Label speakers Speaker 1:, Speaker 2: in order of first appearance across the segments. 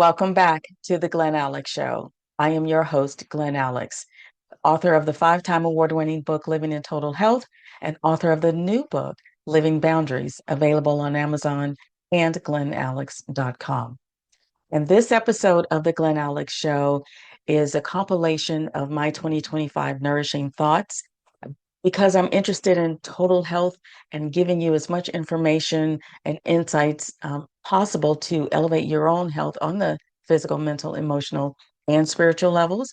Speaker 1: Welcome back to the Glen Alex Show. I am your host, Glen Alex, author of the five-time award-winning book, Living in Total Health, and author of the new book, Living Boundaries, available on Amazon and glenalex.com. And this episode of the Glen Alex Show is a compilation of my 2025 Nourishing Thoughts because I'm interested in total health and giving you as much information and insights possible to elevate your own health on the physical, mental, emotional, and spiritual levels,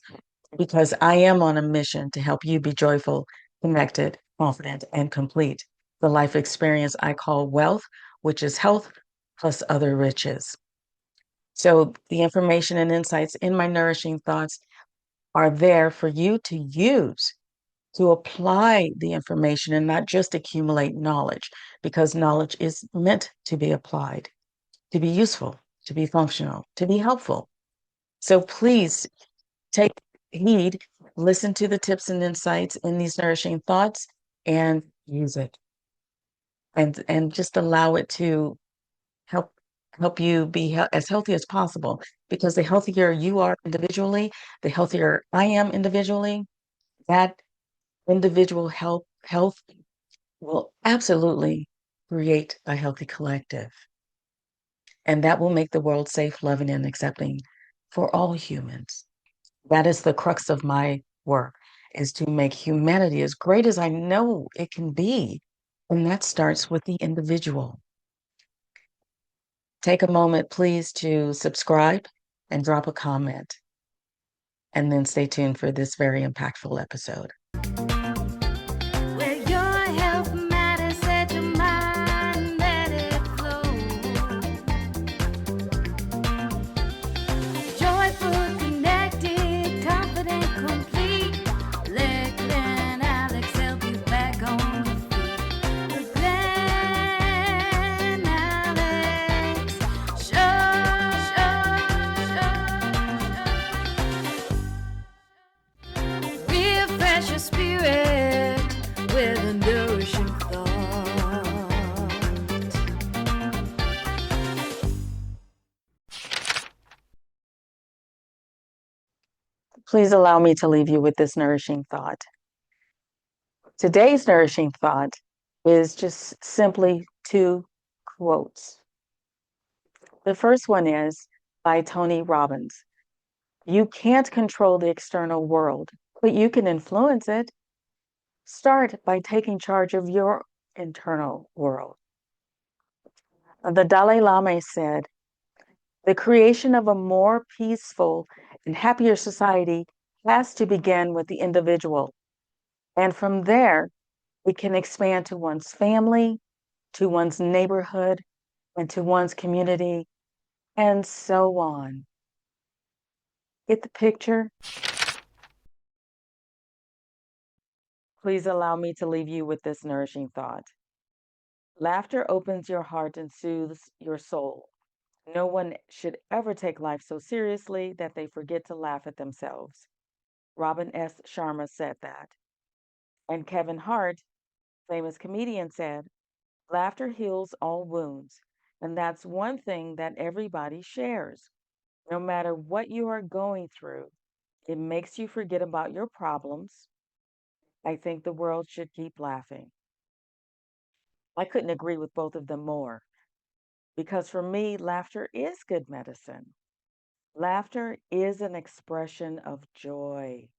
Speaker 1: because I am on a mission to help you be joyful, connected, confident, and complete the life experience I call wealth, which is health plus other riches. So the information and insights in my Nourishing Thoughts are there for you to use to apply the information and not just accumulate knowledge, because knowledge is meant to be applied, to be useful, to be functional, to be helpful. So please take heed, listen to the tips and insights in these Nourishing Thoughts and use it. And just allow it to help you be as healthy as possible, because the healthier you are individually, the healthier I am individually, that individual health will absolutely create a healthy collective. And that will make the world safe, loving, and accepting for all humans. That is the crux of my work, is to make humanity as great as I know it can be. And that starts with the individual. Take a moment, please, to subscribe and drop a comment. And then stay tuned for this very impactful episode.
Speaker 2: Where your health matters, set your mind, let it flow. Joyful, connected, confident, complete. Let Glen Alex help you back on your feet. The Glen Alex Show. Refresh your spirit with a nourishing thought.
Speaker 1: Please allow me to leave you with this nourishing thought. Today's nourishing thought is just simply two quotes. The first one is by Tony Robbins. You can't control the external world, but you can influence it. Start by taking charge of your internal world. The Dalai Lama said, the creation of a more peaceful and happier society has to begin with the individual. And from there, it can expand to one's family, to one's neighborhood, and to one's community, and so on. Get the picture? Please allow me to leave you with this nourishing thought. Laughter opens your heart and soothes your soul. No one should ever take life so seriously that they forget to laugh at themselves. Robin S. Sharma said that. And Kevin Hart, famous comedian, said, laughter heals all wounds. And that's one thing that everybody shares. No matter what you are going through, it makes you forget about your problems. I think the world should keep laughing. I couldn't agree with both of them more, because for me, laughter is good medicine. Laughter is an expression of joy,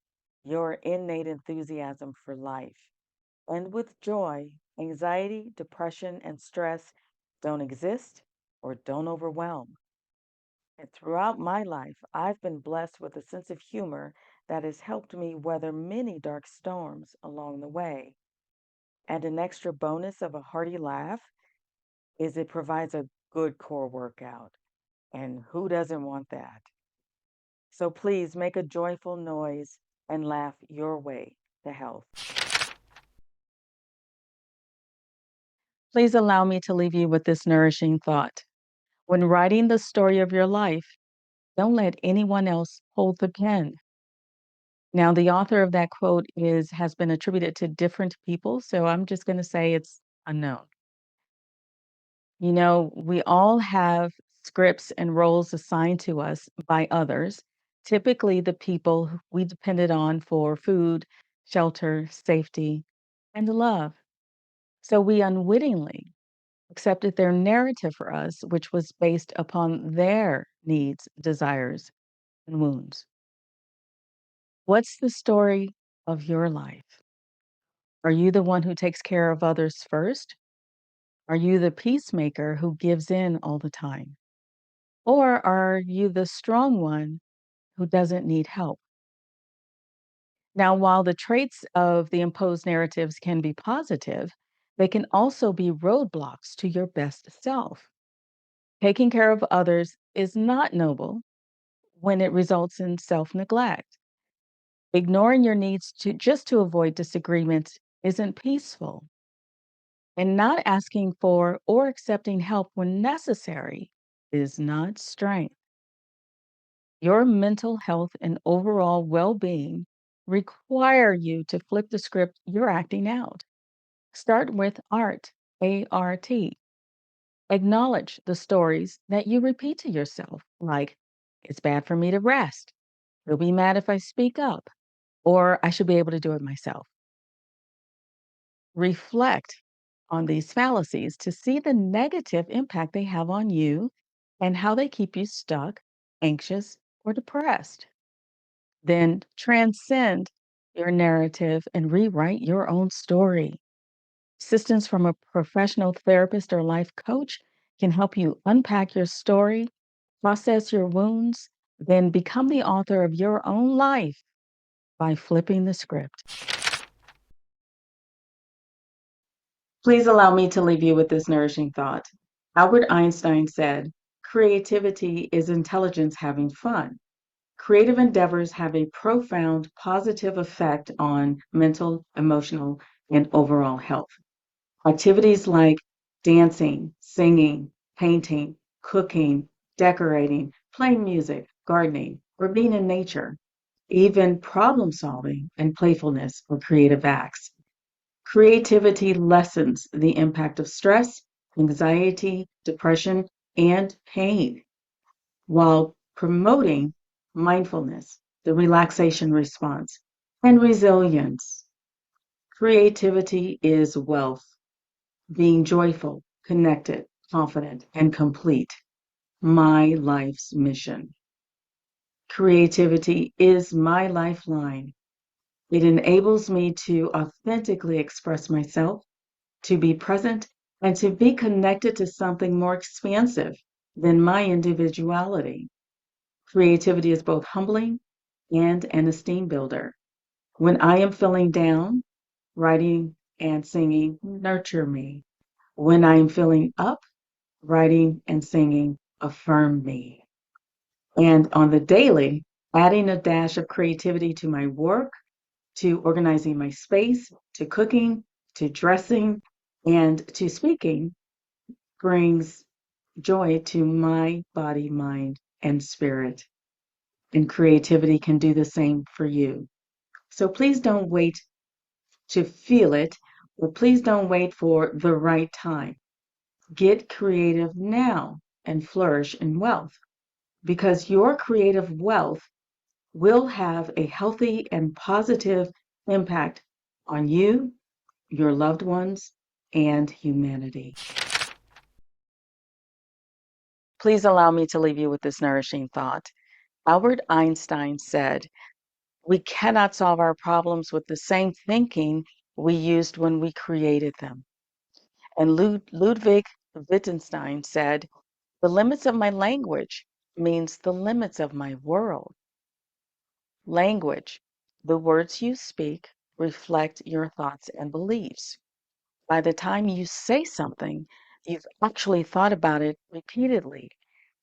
Speaker 1: your innate enthusiasm for life. And with joy, anxiety, depression, and stress don't exist or don't overwhelm. And throughout my life, I've been blessed with a sense of humor that has helped me weather many dark storms along the way. And an extra bonus of a hearty laugh is it provides a good core workout. And who doesn't want that? So please make a joyful noise and laugh your way to health. Please allow me to leave you with this nourishing thought. When writing the story of your life, don't let anyone else hold the pen. Now, the author of that quote has been attributed to different people, so I'm just going to say it's unknown. You know, we all have scripts, and roles assigned to us by others, typically the people who we depended on for food, shelter, safety, and love. So we unwittingly accepted their narrative for us, which was based upon their needs, desires, and wounds. What's the story of your life? Are you the one who takes care of others first? Are you the peacemaker who gives in all the time? Or are you the strong one who doesn't need help? Now, while the traits of the imposed narratives can be positive, they can also be roadblocks to your best self. Taking care of others is not noble when it results in self neglect. Ignoring your needs to avoid disagreement isn't peaceful. And not asking for or accepting help when necessary is not strength. Your mental health and overall well being require you to flip the script you're acting out. Start with art, ART. Acknowledge the stories that you repeat to yourself, like, it's bad for me to rest. He'll be mad if I speak up, or I should be able to do it myself. Reflect on these fallacies to see the negative impact they have on you and how they keep you stuck, anxious, or depressed. Then transcend your narrative and rewrite your own story. Assistance from a professional therapist or life coach can help you unpack your story, process your wounds, then become the author of your own life by flipping the script. Please allow me to leave you with this nourishing thought. Albert Einstein said, creativity is intelligence having fun. Creative endeavors have a profound positive effect on mental, emotional, and overall health. Activities like dancing, singing, painting, cooking, decorating, playing music, gardening, or being in nature, even problem solving and playfulness are creative acts. Creativity lessens the impact of stress, anxiety, depression, and pain, while promoting mindfulness, the relaxation response, and resilience. Creativity is wealth, being joyful, connected, confident, and complete. My life's mission. Creativity is my lifeline. It enables me to authentically express myself, to be present, and to be connected to something more expansive than my individuality. Creativity is both humbling and an esteem builder. When I am feeling down, writing and singing nurture me. When I am feeling up, writing and singing affirm me. And on the daily, adding a dash of creativity to my work, to organizing my space, to cooking, to dressing, and to speaking brings joy to my body, mind, and spirit. And creativity can do the same for you. So please don't wait to feel it, or please don't wait for the right time. Get creative now and flourish in wealth, because your creative wealth will have a healthy and positive impact on you, your loved ones, and humanity. Please allow me to leave you with this nourishing thought. Albert Einstein said, we cannot solve our problems with the same thinking we used when we created them. And Ludwig Wittgenstein said, the limits of my language means the limits of my world. Language, the words you speak, reflect your thoughts and beliefs. By the time you say something, you've actually thought about it repeatedly,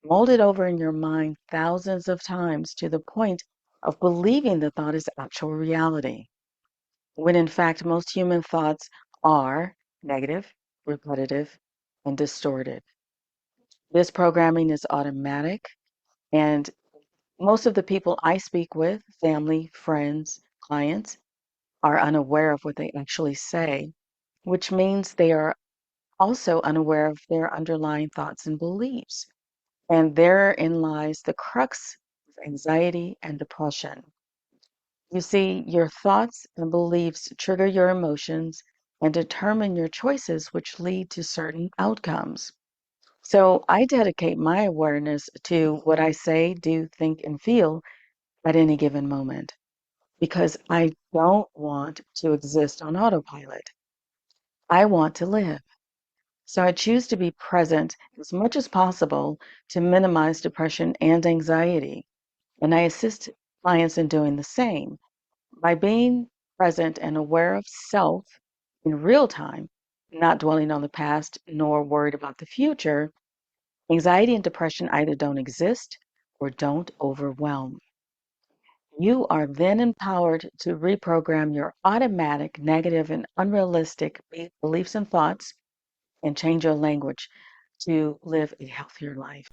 Speaker 1: molded over in your mind thousands of times to the point of believing the thought is actual reality, when in fact most human thoughts are negative, repetitive, and distorted. This programming is automatic, and most of the people I speak with, family, friends, clients, are unaware of what they actually say, which means they are also unaware of their underlying thoughts and beliefs. And therein lies the crux of anxiety and depression. You see, your thoughts and beliefs trigger your emotions and determine your choices, which lead to certain outcomes. So I dedicate my awareness to what I say, do, think, and feel at any given moment because I don't want to exist on autopilot. I want to live. So I choose to be present as much as possible to minimize depression and anxiety. And I assist clients in doing the same by being present and aware of self in real time, not dwelling on the past nor worried about the future. Anxiety and depression either don't exist or don't overwhelm. You are then empowered to reprogram your automatic, negative, and unrealistic beliefs and thoughts and change your language to live a healthier life.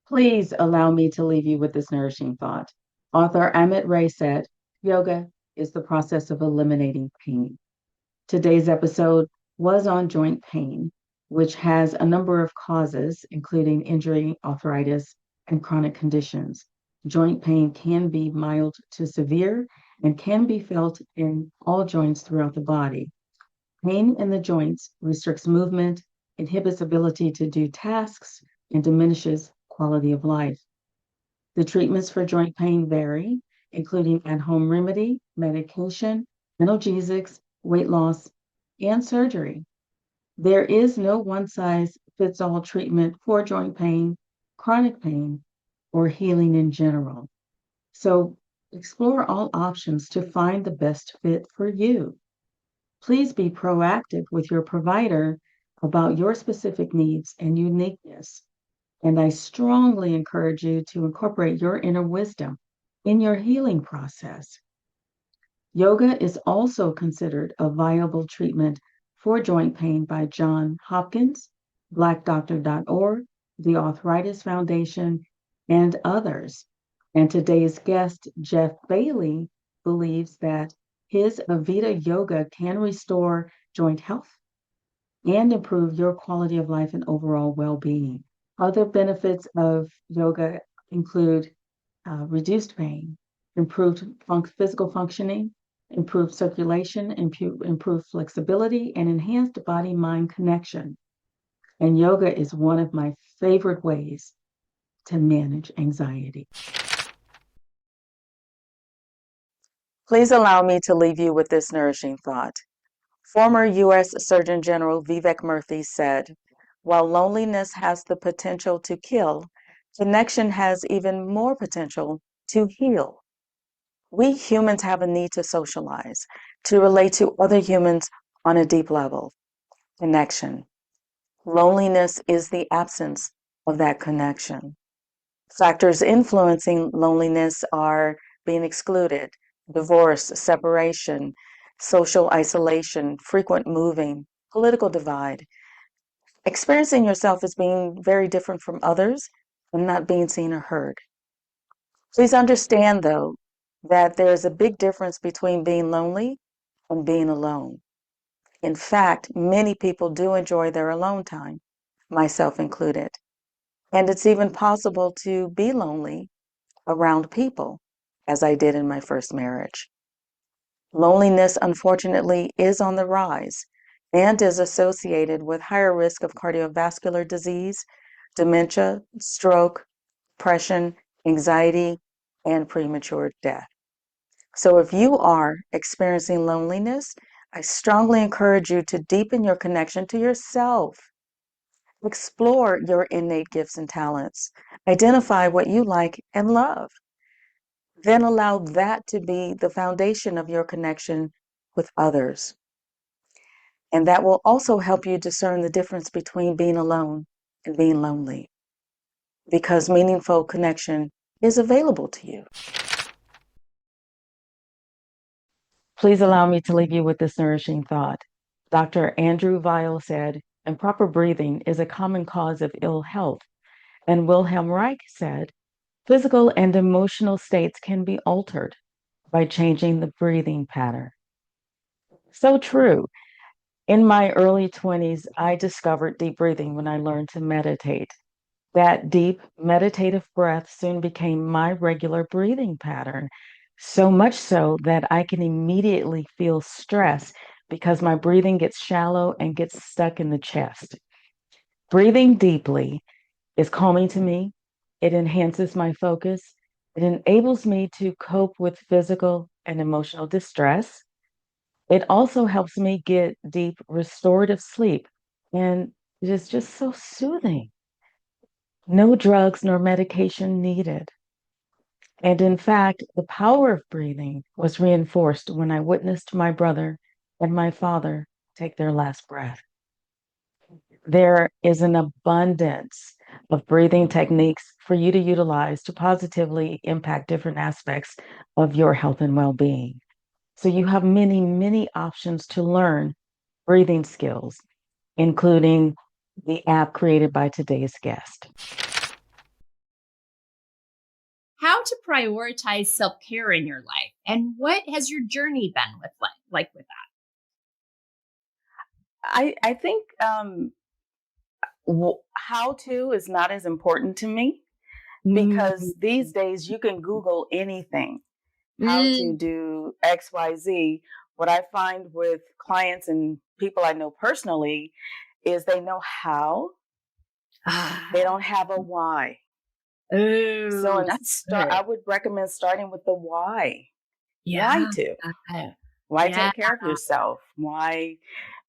Speaker 1: Please allow me to leave you with this nourishing thought. Author Amit Ray said, yoga is the process of eliminating pain. Today's episode was on joint pain, which has a number of causes, including injury, arthritis, and chronic conditions. Joint pain can be mild to severe and can be felt in all joints throughout the body. Pain in the joints restricts movement, inhibits ability to do tasks, and diminishes quality of life. The treatments for joint pain vary, including at-home remedy, medication, analgesics, weight loss, and surgery. There is no one-size-fits-all treatment for joint pain, chronic pain, or healing in general. So explore all options to find the best fit for you. Please be proactive with your provider about your specific needs and uniqueness. And I strongly encourage you to incorporate your inner wisdom in your healing process. Yoga is also considered a viable treatment for joint pain by John Hopkins, blackdoctor.org, the Arthritis Foundation, and others. And today's guest, Jeff Bailey, believes that his Avita Yoga can restore joint health and improve your quality of life and overall well being. Other benefits of yoga include reduced pain, improved physical functioning, improved circulation, improved flexibility, and enhanced body mind connection. And yoga is one of my favorite ways to manage anxiety. Please allow me to leave you with this nourishing thought. Former U.S. Surgeon General Vivek Murthy said, while loneliness has the potential to kill, connection has even more potential to heal. We humans have a need to socialize, to relate to other humans on a deep level. Connection. Loneliness is the absence of that connection. Factors influencing loneliness are being excluded, divorce, separation, social isolation, frequent moving, political divide, experiencing yourself as being very different from others and not being seen or heard. Please understand, though, that there is a big difference between being lonely and being alone. In fact, many people do enjoy their alone time, myself included. And it's even possible to be lonely around people, as I did in my first marriage. Loneliness, unfortunately, is on the rise and is associated with higher risk of cardiovascular disease, dementia, stroke, depression, anxiety, and premature death. So if you are experiencing loneliness, I strongly encourage you to deepen your connection to yourself. Explore your innate gifts and talents. Identify what you like and love. Then allow that to be the foundation of your connection with others. And that will also help you discern the difference between being alone and being lonely, because meaningful connection is available to you. Please allow me to leave you with this nourishing thought. Dr. Andrew Weil said, improper breathing is a common cause of ill health. And Wilhelm Reich said, physical and emotional states can be altered by changing the breathing pattern. So true. In my early 20s, I discovered deep breathing when I learned to meditate. That deep meditative breath soon became my regular breathing pattern, so much so that I can immediately feel stress because my breathing gets shallow and gets stuck in the chest. Breathing deeply is calming to me. It enhances my focus. It enables me to cope with physical and emotional distress. It also helps me get deep restorative sleep. And it is just so soothing. No drugs nor medication needed. And in fact, the power of breathing was reinforced when I witnessed my brother and my father take their last breath. There is an abundance of breathing techniques for you to utilize to positively impact different aspects of your health and well being. So you have many, many options to learn breathing skills, including the app created by today's guest.
Speaker 3: How to prioritize self-care in your life, and what has your journey been like with
Speaker 1: I think how to is not as important to me
Speaker 3: that?
Speaker 1: because these days you can Google anything, how to
Speaker 3: Mm.
Speaker 1: do XYZ. What I find with clients and people I know personally is they know how, they don't have a why. So
Speaker 3: Oh, that's good.
Speaker 1: I would recommend starting with the why. Why
Speaker 3: Yeah.
Speaker 1: to? Why
Speaker 3: Yeah.
Speaker 1: take care of yourself? Why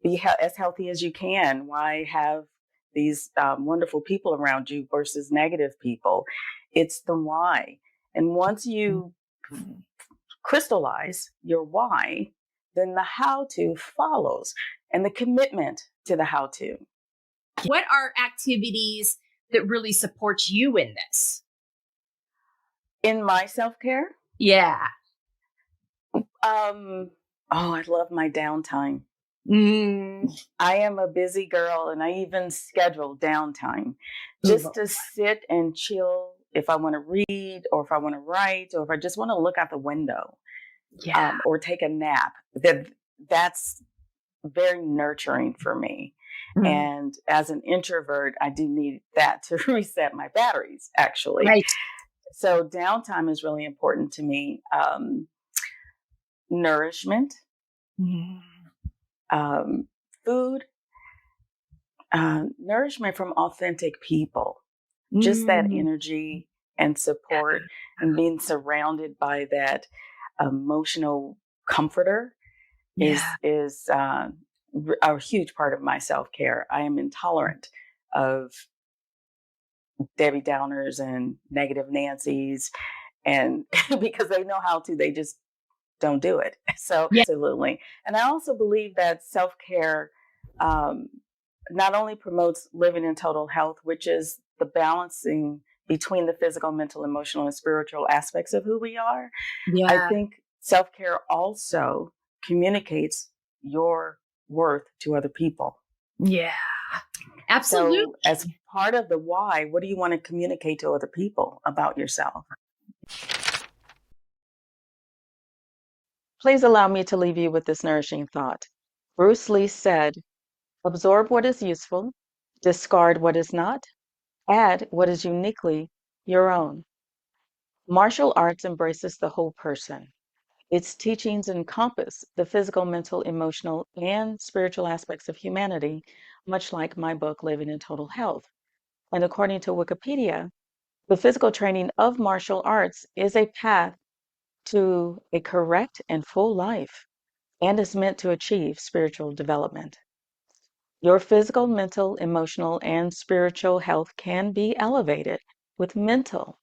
Speaker 1: be as healthy as you can? Why have these wonderful people around you versus negative people? It's the why. And once you crystallize your why, then the how to follows and the commitment to the how to.
Speaker 3: What are activities that really support you in this?
Speaker 1: In my self care,
Speaker 3: Yeah.
Speaker 1: I love my downtime.
Speaker 3: Mm.
Speaker 1: I am a busy girl and I even schedule downtime just
Speaker 3: Ooh,
Speaker 1: to sit and chill if I want to read or if I want to write or if I just want to look out the window
Speaker 3: yeah.
Speaker 1: or take a nap. That's very nurturing for me.
Speaker 3: Mm.
Speaker 1: And as an introvert, I do need that to reset my batteries, actually.
Speaker 3: Right.
Speaker 1: So downtime is really important to me. Nourishment,
Speaker 3: Mm.
Speaker 1: food, nourishment from authentic people, just that
Speaker 3: Mm.
Speaker 1: energy and support and being surrounded by that emotional comforter
Speaker 3: Yeah.
Speaker 1: is a huge part of my self-care. I am intolerant of Debbie Downers and negative Nancy's, and because they know how to, they just don't do it. So
Speaker 3: Yeah.
Speaker 1: absolutely. And I also believe that self-care um, not only promotes living in total health, which is the balancing between the physical, mental, emotional, and spiritual aspects of who we are. I
Speaker 3: Yeah.
Speaker 1: think self-care also communicates your worth to other people.
Speaker 3: Yeah.
Speaker 1: So as
Speaker 3: Absolutely.
Speaker 1: part of the why, what do you want to communicate to other people about yourself? Please allow me to leave you with this nourishing thought. Bruce Lee said, absorb what is useful, discard what is not, add what is uniquely your own. Martial arts embraces the whole person. Its teachings encompass the physical, mental, emotional, and spiritual aspects of humanity, much like my book, Living in Total Health. And according to Wikipedia, the physical training of martial arts is a path to a correct and full life and is meant to achieve spiritual development. Your physical, mental, emotional, and spiritual health can be elevated with mental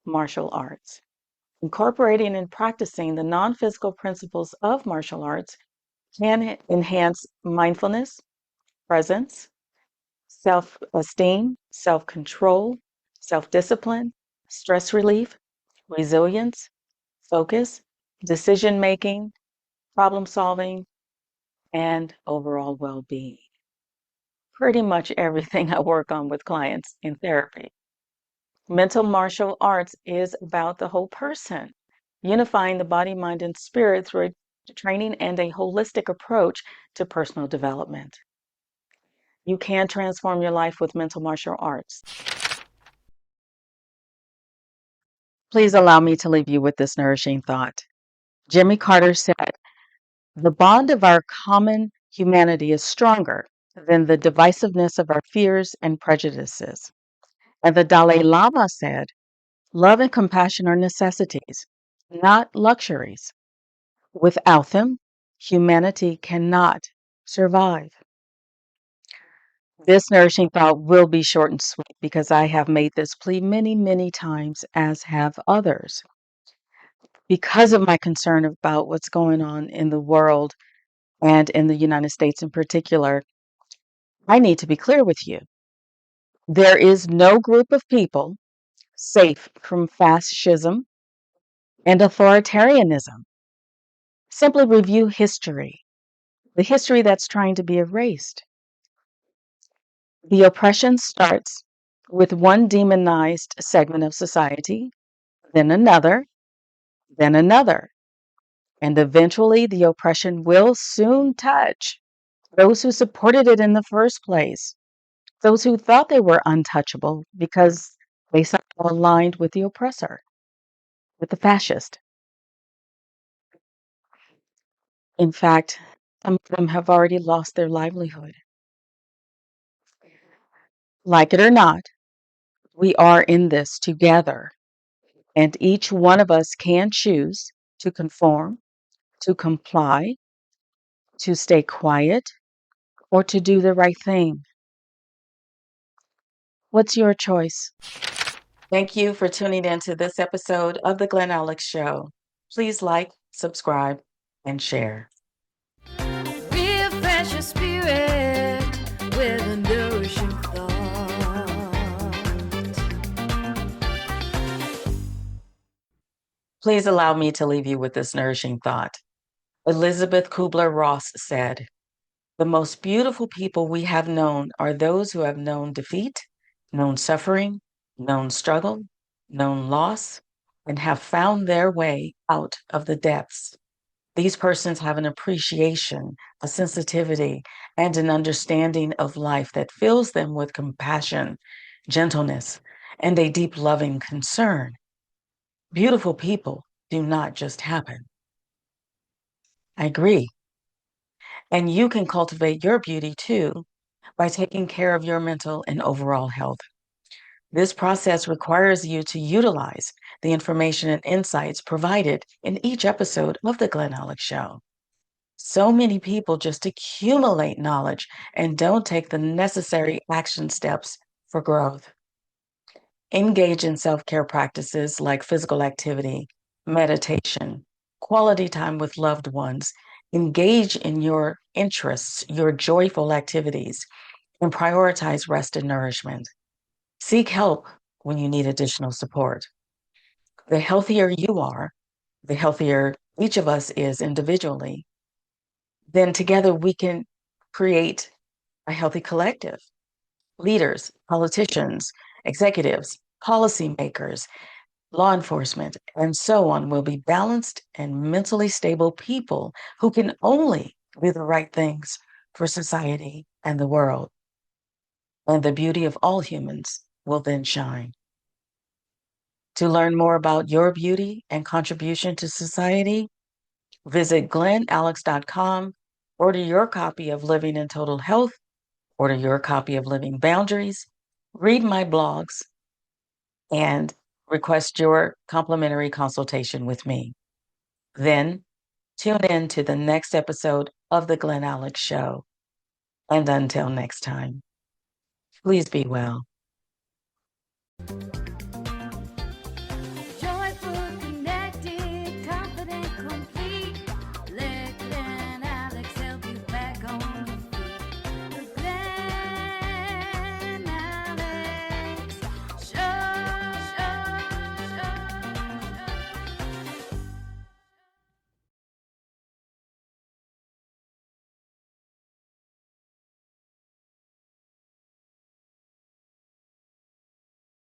Speaker 1: martial arts. Incorporating and practicing the non physical principles of martial arts can enhance mindfulness, presence, self esteem, self control, self discipline, stress relief, resilience, focus, decision making, problem solving, and overall well being. Pretty much everything I work on with clients in therapy. Mental martial arts is about the whole person, unifying the body, mind, and spirit through a training, and a holistic approach to personal development. You can transform your life with mental martial arts. Please allow me to leave you with this nourishing thought. Jimmy Carter said, "The bond of our common humanity is stronger than the divisiveness of our fears and prejudices." And the Dalai Lama said, "Love and compassion are necessities, not luxuries. Without them, humanity cannot survive." This nourishing thought will be short and sweet because I have made this plea many, many times, as have others. Because of my concern about what's going on in the world and in the United States in particular, I need to be clear with you. There is no group of people safe from fascism and authoritarianism. Simply review history, the history that's trying to be erased. The oppression starts with one demonized segment of society, then another, and eventually the oppression will soon touch those who supported it in the first place, those who thought they were untouchable because they somehow aligned with the oppressor, with the fascist. In fact, some of them have already lost their livelihood. Like it or not, we are in this together, and each one of us can choose to conform, to comply, to stay quiet, or to do the right thing. What's your choice? Thank you for tuning in to this episode of The Glen Alex Show. Please like, subscribe, and share.
Speaker 2: Refresh your spirit with a nourishing thought.
Speaker 1: Please allow me to leave you with this nourishing thought. Elizabeth Kubler-Ross said, "The most beautiful people we have known are those who have known defeat, known suffering, known struggle, known loss, and have found their way out of the depths." These persons have an appreciation, a sensitivity, and an understanding of life that fills them with compassion, gentleness, and a deep loving concern. Beautiful people do not just happen. I agree. And you can cultivate your beauty too by taking care of your mental and overall health. This process requires you to utilize the information and insights provided in each episode of The Glen Alex Show. So many people just accumulate knowledge and don't take the necessary action steps for growth. Engage in self-care practices like physical activity, meditation, quality time with loved ones. Engage in your interests, your joyful activities, and prioritize rest and nourishment. Seek help when you need additional support. The healthier you are, the healthier each of us is individually, then together we can create a healthy collective. Leaders, politicians, executives, policymakers, law enforcement, and so on will be balanced and mentally stable people who can only do the right things for society and the world. And the beauty of all humans will then shine. To learn more about your beauty and contribution to society, visit glenalex.com, order your copy of Living in Total Health, order your copy of Living Boundaries, read my blogs, and request your complimentary consultation with me. Then tune in to the next episode of The Glen Alex Show. And until next time, please be well.